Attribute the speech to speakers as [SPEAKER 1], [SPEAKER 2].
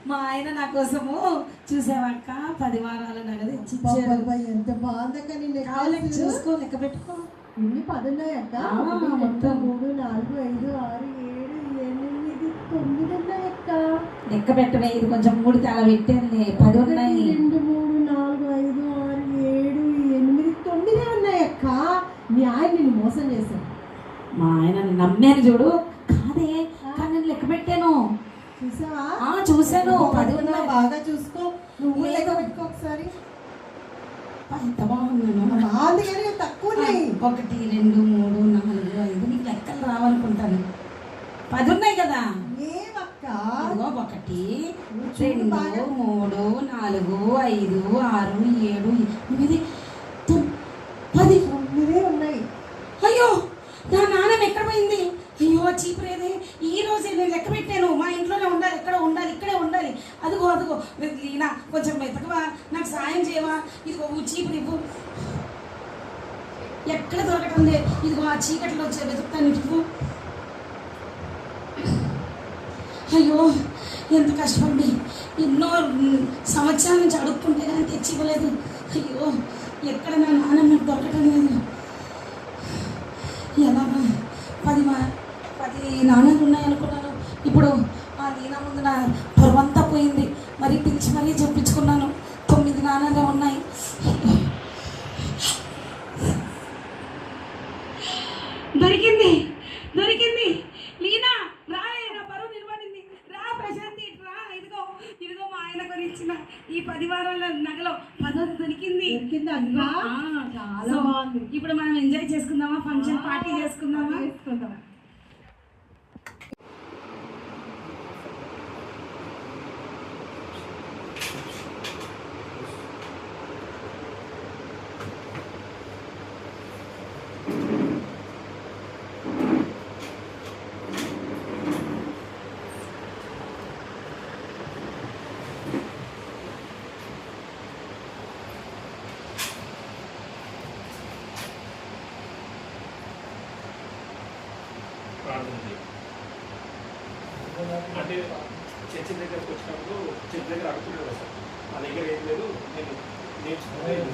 [SPEAKER 1] మా ఆయన నా కోసము చూసావక్క 10 వారాల నగదు ఇచ్చిచ్చాడు.
[SPEAKER 2] ఎంత బాగుందక్క. నేను
[SPEAKER 1] కావాలని చూసుకో, లెక్క పెట్టుకో.
[SPEAKER 2] ఎన్ని 10 ఉన్నాయక్క? 1 2 3 4 5 6 7 8 9 ఉన్నాయక్క.
[SPEAKER 1] లెక్క పెట్టవే, ఇది కొంచెం 3 తల పెట్టండి. 10 ఉన్నాయి.
[SPEAKER 2] 2 3 4 5 6 7 8 9 ఉన్నాయక్క. మీ ఆయన నిన్ను మోసం చేశాను.
[SPEAKER 1] మా ఆయన నమ్మాను చూడు. కాదే, కానీ నేను లెక్క పెట్టాను.
[SPEAKER 2] చూసావా?
[SPEAKER 1] చూసాను. 10 ఉన్నాయి.
[SPEAKER 2] బాగా చూసుకో. నువ్వు లెక్క పెట్టుకో ఒకసారి.
[SPEAKER 1] ఎంత బాగున్నాను.
[SPEAKER 2] బాగుంది కానీ తక్కువ ఉన్నాయి.
[SPEAKER 1] 1 2 3 4 5 నీకు లెక్కలు రావనుకుంటాను. 10 ఉన్నాయి కదా.
[SPEAKER 2] ఏమక్క?
[SPEAKER 1] 1 2 3 4 5 6 7 8 10
[SPEAKER 2] 9 ఉన్నాయి.
[SPEAKER 1] అయ్యో, నా నాన్నమ్మ ఎక్కడ పోయింది? అయ్యో చీపురేదే. ఈ రోజే నేను లెక్క పెట్టాను. మా ఇంట్లోనే ఉండాలి, ఎక్కడ ఉండాలి, ఇక్కడే ఉండాలి. అదిగో లీనా, కొంచెం వెతకవా, నాకు సాయం చేయవా? ఇదిగో చీపురు ఇవ్వు. ఎక్కడ దొరకటం లే. ఇదిగో ఆ చీకట్లో వచ్చే వెతుకుతాను. ఇటుకు. అయ్యో, ఎంత కష్టపడి ఎన్నో సంవత్సరాల నుంచి అడుక్కుంటే కానీ తెచ్చి ఇవ్వలేదు. అయ్యో, ఎక్కడ నా నాన్నమ్మ దొరకటం లేదు. ఎలా 10 నాణాలు ఉన్నాయనుకున్నాను. ఇప్పుడు ఆ లీనా ముందు నా పొరవంతా పోయింది. మరి పిలిచి మరీ చెప్పించుకున్నాను. 9 నాణాలే ఉన్నాయి. దొరికింది. లీనా రావే, నా పరువు నిలబడింది. రా ప్రశాంతి, రా. ఇదిగో మా ఆయన కొనిచ్చిన ఈ 10 వారాల నగలో 10ది దొరికింది.
[SPEAKER 2] చాలా బాగుంది.
[SPEAKER 1] ఇప్పుడు మనం ఎంజాయ్ చేసుకుందామా? ఫంక్షన్ పార్టీ చేసుకుందామా?
[SPEAKER 3] అంటే చర్చి దగ్గరకు వచ్చినప్పుడు చర్చి దగ్గర అడుగుతున్నాడు సార్, మా దగ్గర ఏం లేదు, నేను నేర్చుకున్నాను.